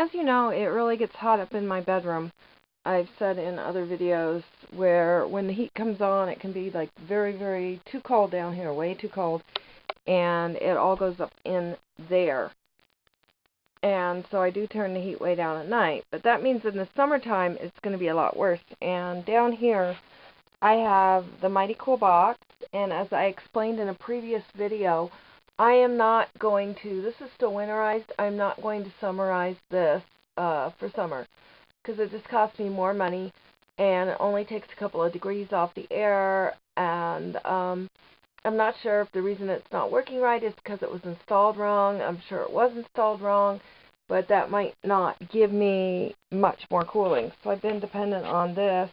as you know, it really gets hot up in my bedroom. I've said in other videos where when the heat comes on, it can be like very, very too cold down here, way too cold, and it all goes up in there. And so I do turn the heat way down at night, but that means in the summertime it's going to be a lot worse. And down here I have the MightyKool box, and as I explained in a previous video, I am not going to, this is still winterized, I'm not going to summerize this for summer, because it just costs me more money, and it only takes a couple of degrees off the air, and I'm not sure if the reason it's not working right is because it was installed wrong. I'm sure it was installed wrong, but that might not give me much more cooling. So I've been dependent on this,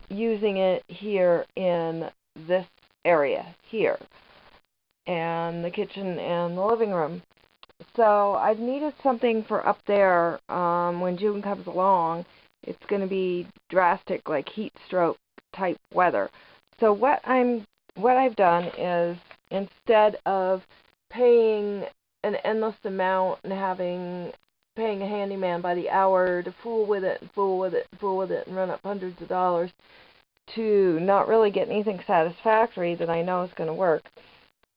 using it here in this area here, and the kitchen and the living room. So I've needed something for up there when June comes along. It's going to be drastic, like heat stroke type weather. So what I've done is, instead of paying an endless amount and paying a handyman by the hour to fool with it and fool with it and fool with it and run up hundreds of dollars to not really get anything satisfactory that I know is going to work,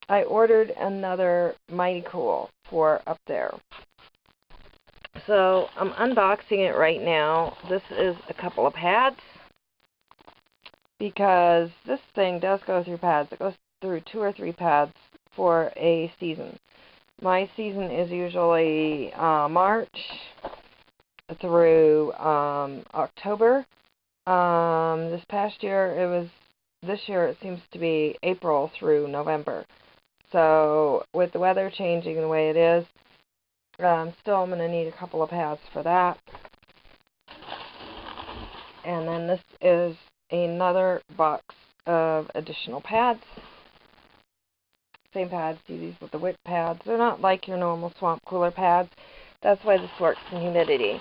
I ordered another MightyKool for up there. So I'm unboxing it right now. This is a couple of pads, because this thing does go through pads. It goes through 2 or 3 pads for a season. My season is usually March through October. This year it seems to be April through November. So with the weather changing the way it is, still I'm going to need a couple of pads for that. And then this is another box of additional pads. Same pads, see these with the wick pads. They're not like your normal swamp cooler pads. That's why this works in humidity.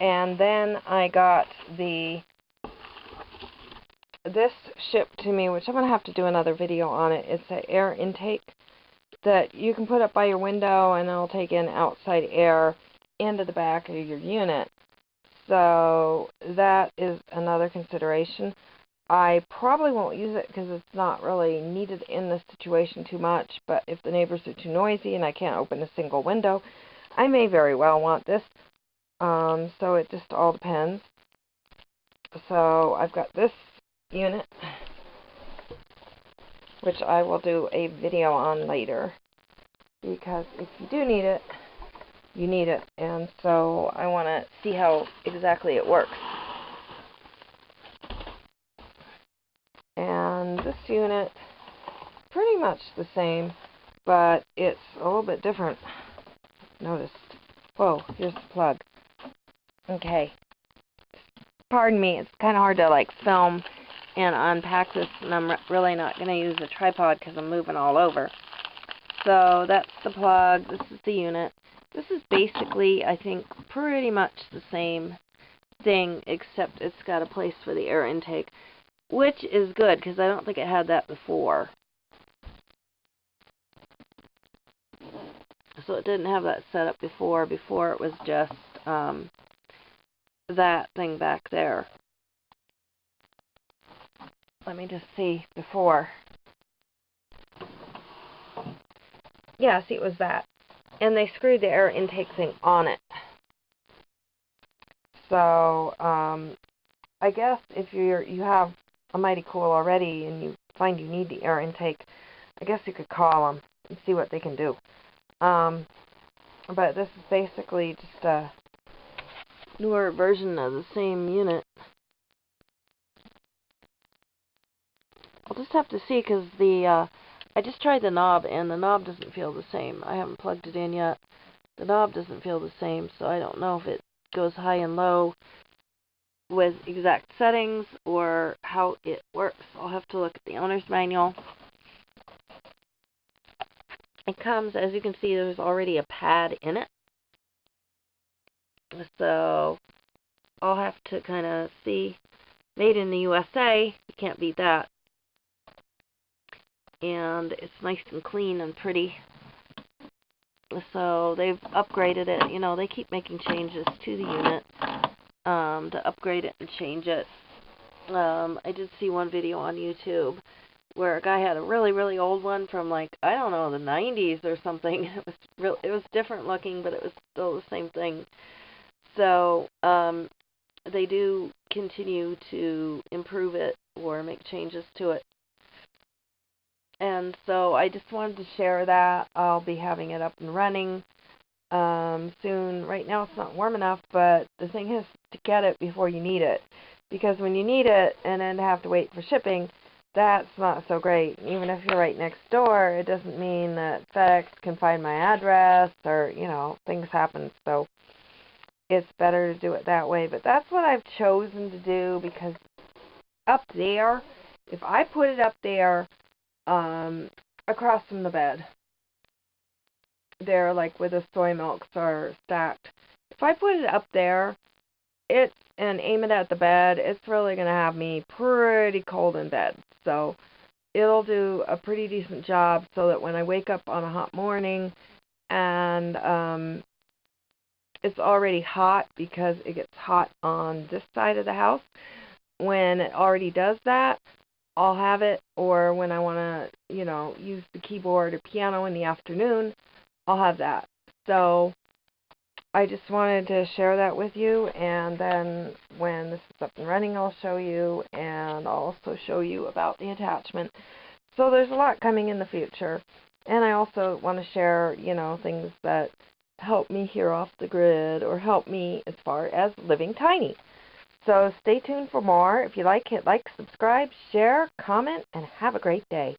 And then I got this shipped to me, which I'm going to have to do another video on it. It's an air intake that you can put up by your window, and it'll take in outside air into the back of your unit. So that is another consideration. I probably won't use it because it's not really needed in this situation too much, but if the neighbors are too noisy and I can't open a single window, I may very well want this. So it just all depends. So I've got this unit, which I will do a video on later, because if you do need it, you need it, and so I want to see how exactly it works. And this unit, pretty much the same, but it's a little bit different. Noticed. Whoa, here's the plug. Okay. Pardon me, it's kind of hard to like film and unpack this, and I'm really not going to use a tripod because I'm moving all over. So that's the plug. This is the unit. This is basically, I think, pretty much the same thing, except it's got a place for the air intake, which is good because I don't think it had that before. So it didn't have that set up before. Before it was just that thing back there. Let me just see before. Yeah, see, it was that. And they screwed the air intake thing on it. So, I guess if you have a MightyKool already and you find you need the air intake, I guess you could call them and see what they can do. But this is basically just a newer version of the same unit. I'll just have to see, because I just tried the knob, and the knob doesn't feel the same. I haven't plugged it in yet. The knob doesn't feel the same, so I don't know if it goes high and low with exact settings or how it works. I'll have to look at the owner's manual. It comes, as you can see, there's already a pad in it. So I'll have to kind of see. Made in the USA, you can't beat that. And it's nice and clean and pretty. So they've upgraded it. You know, they keep making changes to the unit to upgrade it and change it. I did see one video on YouTube where a guy had a really, really old one from, like, I don't know, the 90s or something. It was different looking, but it was still the same thing. So they do continue to improve it or make changes to it. And so I just wanted to share that. I'll be having it up and running soon. Right now it's not warm enough, but the thing is to get it before you need it. Because when you need it and then have to wait for shipping, that's not so great. Even if you're right next door, it doesn't mean that FedEx can find my address or, you know, things happen. So it's better to do it that way. But that's what I've chosen to do because up there, if I put it up there across from the bed, there, like where the soy milks are stacked, if I put it up there, and aim it at the bed, it's really going to have me pretty cold in bed. So it'll do a pretty decent job so that when I wake up on a hot morning and it's already hot because it gets hot on this side of the house, when it already does that, I'll have it, or when I want to, you know, use the keyboard or piano in the afternoon, I'll have that. So I just wanted to share that with you, and then when this is up and running, I'll show you, and I'll also show you about the attachment. So there's a lot coming in the future, and I also want to share, you know, things that help me here off the grid or help me as far as living tiny. So stay tuned for more. If you like, hit like, subscribe, share, comment, and have a great day.